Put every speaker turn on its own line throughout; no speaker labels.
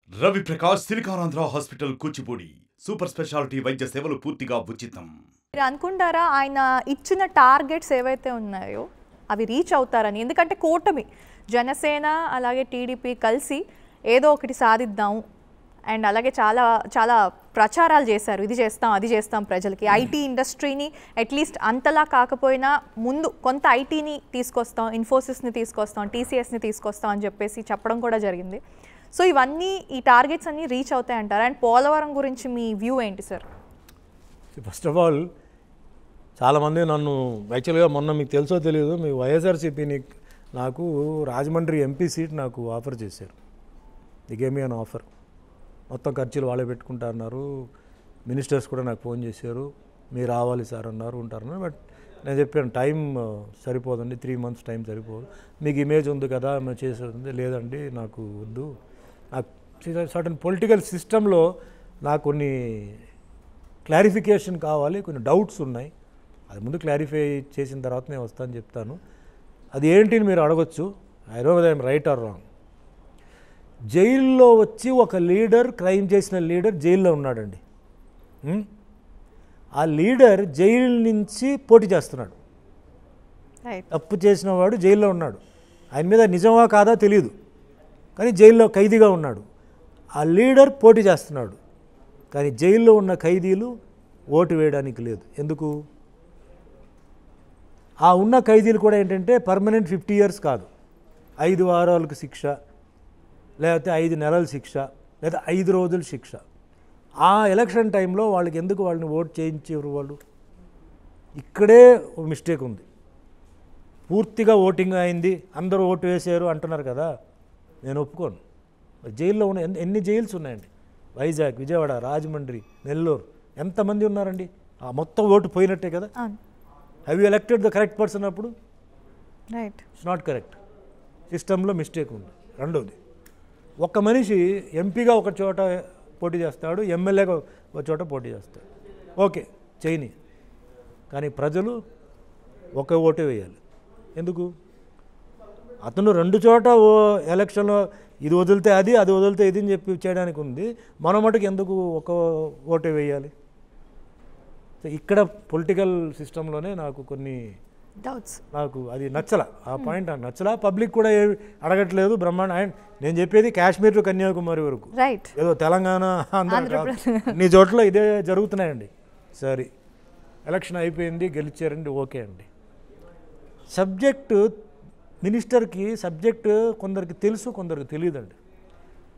Ravi Prakash Siliconandhra hospital Kuchipudi super speciality వైద్య సేవలు పూర్తిగా ఉచితం.
మీరు అనుకుంటారా ఆయన ఇచ్చిన టార్గెట్స్ ఏవైతే ఉన్నాయో అవి రీచ్ అవుతారని? ఎందుకంటే కూటమి జనసేన అలాగే టీడీపీ కలిసి ఏదో ఒకటి సాధిద్దాం అండ్ అలాగే చాలా చాలా ప్రచారాలు చేశారు. ఇది చేస్తాం అది చేస్తాం ప్రజలకి. ఐటీ ఇండస్ట్రీని అట్లీస్ట్ అంతలా కాకపోయినా ముందు కొంత ఐటీని తీసుకొస్తాం, ఇన్ఫోసిస్ని తీసుకొస్తాం, టీసీఎస్ని తీసుకొస్తాం అని చెప్పేసి చెప్పడం కూడా జరిగింది. సో ఇవన్నీ ఈ టార్గెట్స్ అన్నీ రీచ్ అవుతాయి అంటారు. అండ్ పోలవరం గురించి మీ వ్యూ ఏంటి సార్?
ఫస్ట్ ఆఫ్ ఆల్ చాలామంది నన్ను యాక్చువల్గా మొన్న మీకు తెలుసో తెలియదు, మీ వైఎస్ఆర్సీపీని నాకు రాజమండ్రి ఎంపీ సీట్ నాకు ఆఫర్ చేశారు. The game me an offer. మొత్తం ఖర్చులు వాళ్ళే పెట్టుకుంటా అన్నారు. మినిస్టర్స్ కూడా నాకు ఫోన్ చేశారు, మీరు రావాలి సార్ అన్నారు, ఉంటారన్నారు. బట్ నేను చెప్పాను టైం సరిపోదండి, 3 months టైం సరిపోదు. మీకు ఇమేజ్ ఉంది కదా మేము చేసేది. లేదండి నాకు వద్దు, నాకు సర్టన్ పొలిటికల్ సిస్టంలో నాకు కొన్ని క్లారిఫికేషన్ కావాలి, కొన్ని డౌట్స్ ఉన్నాయి. అది ముందు క్లారిఫై చేసిన తర్వాత నేను వస్తాను చెప్తాను. అది ఏంటి మీరు అడగొచ్చు. I don't know I'm right are wrong. జైల్లో వచ్చి ఒక లీడర్, క్రైమ్ చేసిన లీడర్ జైల్లో ఉన్నాడండి. ఆ లీడర్ జైలు నుంచి పోటీ చేస్తున్నాడు. తప్పు చేసిన వాడు జైల్లో ఉన్నాడు. ఆయన మీద నిజమా కాదా తెలియదు, కానీ జైల్లో ఖైదీగా ఉన్నాడు. ఆ లీడర్ పోటీ చేస్తున్నాడు, కానీ జైల్లో ఉన్న ఖైదీలు ఓటు వేయడానికి లేదు. ఎందుకు? ఆ ఉన్న ఖైదీలు కూడా ఏంటంటే పర్మనెంట్ 50 years కాదు, 5 వారాలకు శిక్ష, లేకపోతే 5 నెలల శిక్ష, లేదా 5 రోజుల శిక్ష. ఆ ఎలక్షన్ టైంలో వాళ్ళకి ఎందుకు వాళ్ళని ఓటు చేయించేవారు వాళ్ళు? ఇక్కడే మిస్టేక్ ఉంది. పూర్తిగా ఓటింగ్ అయింది, అందరూ ఓటు వేసారు అంటున్నారు కదా, నేను ఒప్పుకోను. జైల్లో ఉన్న ఎన్ని జైల్స్ ఉన్నాయండి? వైజాగ్, విజయవాడ, రాజమండ్రి, నెల్లూరు, ఎంతమంది ఉన్నారండి? ఆ మొత్తం ఓటు పోయినట్టే కదా. Have you elected the correct person? అప్పుడు
రైట్,
ఇట్స్ నాట్ కరెక్ట్. సిస్టంలో మిస్టేక్ ఉంది. రెండోది, ఒక మనిషి ఎంపీగా ఒక చోట పోటీ చేస్తాడు, ఎమ్మెల్యేగా ఒక చోట పోటీ చేస్తాడు. ఓకే చేయని, కానీ ప్రజలు ఒక ఓటే వేయాలి. ఎందుకు? అతను 2 చోట ఎలక్షన్లో ఇది వదిలితే అది, అది వదిలితే ఇది అని చెప్పి చేయడానికి ఉంది. మన మటుకు ఎందుకు ఒక ఓటే వేయాలి? ఇక్కడ పొలిటికల్ సిస్టంలోనే నాకు కొన్ని
డౌట్స్,
నాకు అది నచ్చల. ఆ పాయింట్ నాకు నచ్చల. పబ్లిక్ కూడా ఏమి అడగట్లేదు. బ్రహ్మాండ. అండ్ నేను చెప్పేది కాశ్మీర్ టు కన్యాకుమారి వరకు,
రైట్,
ఏదో తెలంగాణ అన్ని చోట్ల ఇదే జరుగుతున్నాయండి. సరే, ఎలక్షన్ అయిపోయింది, గెలిచారండి, ఓకే అండి. సబ్జెక్టు మినిస్టర్కి సబ్జెక్టు కొందరికి తెలుసు, కొందరికి తెలియదండి.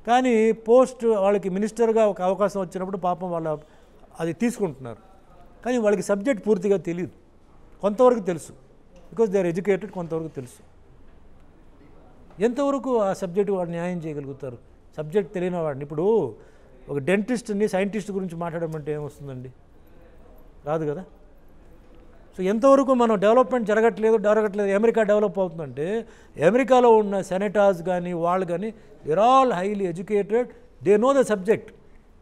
కానీ పోస్ట్ వాళ్ళకి మినిస్టర్గా ఒక అవకాశం వచ్చినప్పుడు పాపం వాళ్ళ అది తీసుకుంటున్నారు, కానీ వాళ్ళకి సబ్జెక్ట్ పూర్తిగా తెలియదు. కొంతవరకు తెలుసు, బికాజ్ దే ఆర్ ఎడ్యుకేటెడ్, కొంతవరకు తెలుసు. ఎంతవరకు ఆ సబ్జెక్టు వాడు న్యాయం చేయగలుగుతారు? సబ్జెక్ట్ తెలియని వాడిని. ఇప్పుడు ఒక డెంటిస్ట్ని సైంటిస్ట్ గురించి మాట్లాడమంటే ఏమొస్తుందండి? రాదు కదా. సో ఎంతవరకు మనం డెవలప్మెంట్ జరగట్లేదు. అమెరికా డెవలప్ అవుతుందంటే అమెరికాలో ఉన్న సెనేటర్స్ కానీ వాళ్ళు కానీ there all highly educated, they know the subject.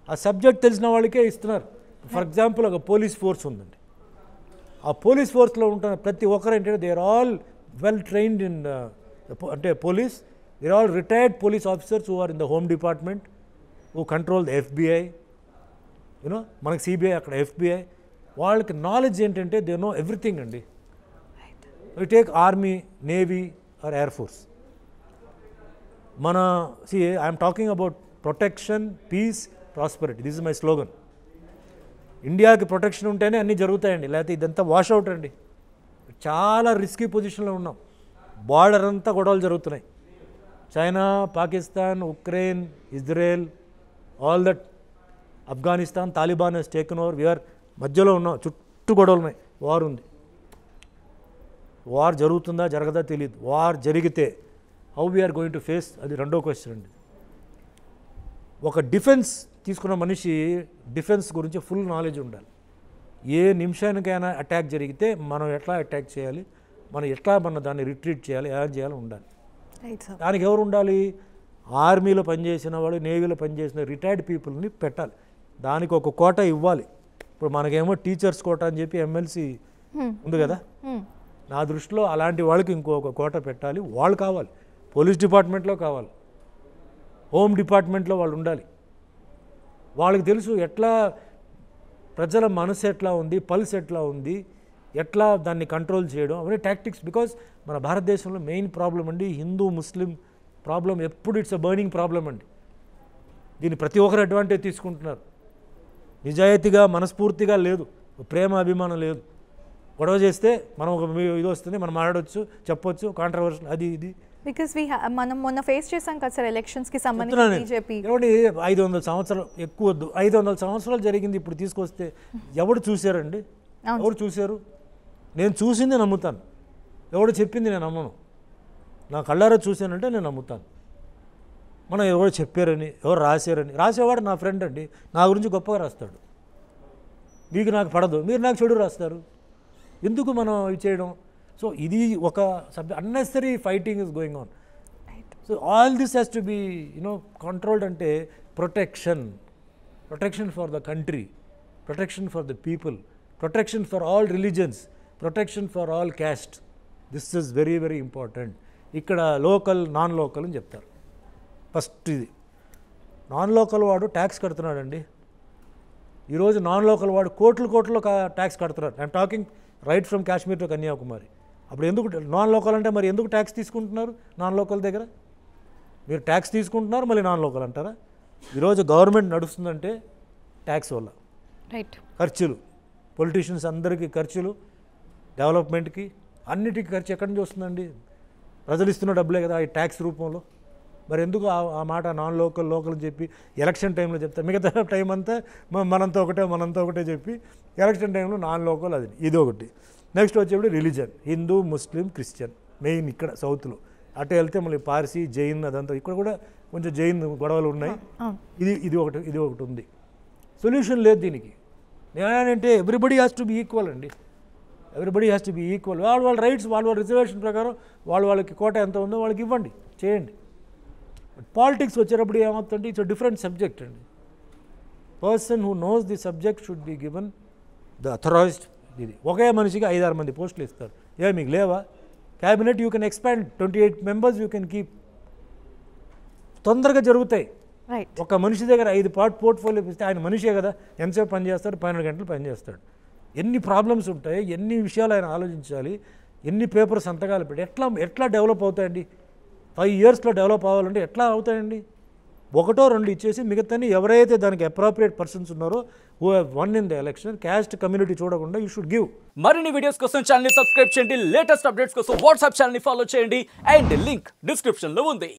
ఆ సబ్జెక్ట్ తెలిసిన వాళ్ళకే ఇస్తున్నారు. ఫర్ ఎగ్జాంపుల్ ఒక పోలీస్ ఫోర్స్ ఉందండి. ఆ పోలీస్ ఫోర్స్లో ఉంటున్న ప్రతి ఒక్కరు ఏంటంటే they are all well trained in అంటే police. They are all retired police officers who are in the home department, who control the FBI. You know మనకి CBI, అక్కడ FBI. వాళ్ళకి నాలెడ్జ్ ఏంటంటే దే నో ఎవ్రీథింగ్ అండి. We take army, navy are air force. మన I'm talking about protection, peace, prosperity. This is my slogan. ఇండియాకి protection ఉంటేనే అన్నీ జరుగుతాయండి, లేకపోతే ఇదంతా వాషౌట్ అండి. చాలా రిస్కీ పొజిషన్లో ఉన్నాం. బార్డర్ అంతా గొడవలు జరుగుతున్నాయి. China, Pakistan, Ukraine, Israel, all that, Afghanistan, Taliban has taken over. We are మధ్యలో ఉన్నాం, చుట్టూ గొడవలు ఉన్నాయి, వార్ ఉంది. వార్ జరుగుతుందా జరగదా తెలియదు. వార్ జరిగితే how we are going to face, అది రెండో క్వశ్చన్ అండి. ఒక డిఫెన్స్ తీసుకున్న మనిషి డిఫెన్స్ గురించి ఫుల్ నాలెడ్జ్ ఉండాలి. ఏ నిమిషానికైనా అటాక్ జరిగితే మనం ఎట్లా అటాక్ చేయాలి, మనం ఎట్లా దాన్ని రిట్రీట్ చేయాలి, ఎలా చేయాలి ఉండాలి. దానికి ఎవరు ఉండాలి? ఆర్మీలో పనిచేసిన వాళ్ళు, నేవీలో పనిచేసిన రిటైర్డ్ పీపుల్ని పెట్టాలి. దానికి ఒక కోట ఇవ్వాలి. ఇప్పుడు మనకేమో టీచర్స్ కోట అని చెప్పి MLC ఉంది కదా. నా దృష్టిలో అలాంటి వాళ్ళకి ఇంకొక కోట పెట్టాలి. వాళ్ళు కావాలి, పోలీస్ డిపార్ట్మెంట్లో కావాలి. హోమ్ డిపార్ట్మెంట్లో వాళ్ళు ఉండాలి. వాళ్ళకి తెలుసు ఎట్లా ప్రజల మనసు ఎట్లా ఉంది, పల్స్ ఎట్లా ఉంది, ఎట్లా దాన్ని కంట్రోల్ చేయడం, అవన్నీ టాక్టిక్స్. బికాజ్ మన భారతదేశంలో మెయిన్ ప్రాబ్లం అండి హిందూ ముస్లిం ప్రాబ్లం ఎప్పుడు ఇట్స్ అ బర్నింగ్ ప్రాబ్లం అండి. దీన్ని ప్రతి ఒక్కరు అడ్వాంటేజ్ తీసుకుంటున్నారు. నిజాయితీగా మనస్ఫూర్తిగా లేదు, ప్రేమ అభిమానం లేదు. గొడవ చేస్తే మనం ఒక ఇది వస్తుంది, మనం మాట్లాడవచ్చు, చెప్పొచ్చు, కాంట్రవర్షియల్ అది ఇది.
బికాస్ మనం మొన్న ఫేస్ చేసాం కదా సార్ ఎలక్షన్స్కి సంబంధించి బీజేపీ.
ఏమండి 500 సంవత్సరాలు ఎక్కువ వద్దు, 500 సంవత్సరాలు జరిగింది ఇప్పుడు తీసుకొస్తే ఎవడు చూశారండి? ఎవరు చూశారు? నేను చూసింది నమ్ముతాను, ఎవడు చెప్పింది నేను నమ్మను. నా కళ్ళారా చూశానంటే నేను నమ్ముతాను. మనం ఎవరు చెప్పారని, ఎవరు రాశారని, రాసేవాడు నా ఫ్రెండ్ అండి, నా గురించి గొప్పగా రాస్తాడు. మీకు నాకు పడదు, మీరు నాకు చెడు రాస్తారు, ఎందుకు మనం ఇది చేయడం? సో ఇది ఒక unnecessary fighting is going on. So all this has to be controlled. అంటే protection for the country, protection for the people, protection for all religions, protection for all caste. This is very very important. ఇక్కడ local non local అని చెప్తారు. First ఇది non local వాడు tax కడుతున్నాడండి. ఈరోజు non local వాడు కోట్లు ట్యాక్స్ కడుతున్నాడు. I'm talking right from Kashmir to Kanyakumari. అప్పుడు ఎందుకు నాన్ లోకల్ అంటే మరి ఎందుకు ట్యాక్స్ తీసుకుంటున్నారు? నాన్ లోకల్ దగ్గర మీరు ట్యాక్స్ తీసుకుంటున్నారు, మళ్ళీ నాన్ లోకల్ అంటారా? ఈరోజు గవర్నమెంట్ నడుస్తుందంటే ట్యాక్స్ వల్ల.
రైట్.
ఖర్చులు, పొలిటీషియన్స్ అందరికీ ఖర్చులు, డెవలప్మెంట్కి అన్నిటికీ ఖర్చు ఎక్కడి నుంచి వస్తుందండి? ప్రజలు ఇస్తున్న డబ్బులే కదా ఈ ట్యాక్స్ రూపంలో. మరి ఎందుకు ఆ మాట నాన్ లోకల్ అని చెప్పి ఎలక్షన్ టైంలో చెప్తారు? మిగతా టైం అంతా మనంతా ఒకటే చెప్పి ఎలక్షన్ టైంలో నాన్ లోకల్ అది ఇది ఒకటి. నెక్స్ట్ వచ్చేప్పుడు రిలీజన్, హిందూ ముస్లిం క్రిస్టియన్ మెయిన్ ఇక్కడ సౌత్లో. అటు వెళ్తే మళ్ళీ పార్సీ జైన్ అదంతా, ఇక్కడ కూడా కొంచెం జైన్ గొడవలు ఉన్నాయి. ఇది ఒకటి ఉంది. సొల్యూషన్ లేదు దీనికి. నేనంటే everybody has to be equal అండి. Everybody has to be equal. వాళ్ళ రైట్స్, వాళ్ళ రిజర్వేషన్ ప్రకారం వాళ్ళకి కోట ఎంత ఉందో వాళ్ళకి ఇవ్వండి, చేయండి. పాలిటిక్స్ వచ్చేటప్పుడు ఏమవుతుందంటే ఇట్స్ డిఫరెంట్ సబ్జెక్ట్ అండి. Person who knows the subject should be given the authorised. ఇది ఒకే మనిషికి 5-6 మంది పోస్టులు ఇస్తారు. మీకు లేవా? Cabinet you can expand, 28 members you can keep. తొందరగా జరుగుతాయి. ఒక మనిషి దగ్గర 5 పోర్ట్ఫోలియో ఇస్తే ఆయన మనిషే కదా, ఎంతసేపు పని చేస్తాడు? 12 గంటలు పని చేస్తాడు. ఎన్ని ప్రాబ్లమ్స్ ఉంటాయి, ఎన్ని విషయాలు ఆయన ఆలోచించాలి, ఎన్ని పేపర్ సంతకాలు పెట్టి ఎట్లా డెవలప్ అవుతాయండి? 5 ఇయర్స్లో డెవలప్ అవ్వాలంటే ఎట్లా అవుతాయండి? 1-2 ఇచ్చేసి మిగతాని ఎవరైతే దానికి అప్రాప్రియేట్ పర్సన్స్ ఉన్నారో who have one in the election, caste community చూడకుండా యూ షుడ్ గివ్.
మరిన్ని వీడియోస్ కోసం ఛానల్ ని సబ్స్క్రైబ్ చేయండి, లేటెస్ట్ అప్డేట్స్ కోసం వాట్సాప్ ఛానల్ ని ఫాలో చేయండి, అండ్ లింక్ డిస్క్రిప్షన్ లో ఉంది.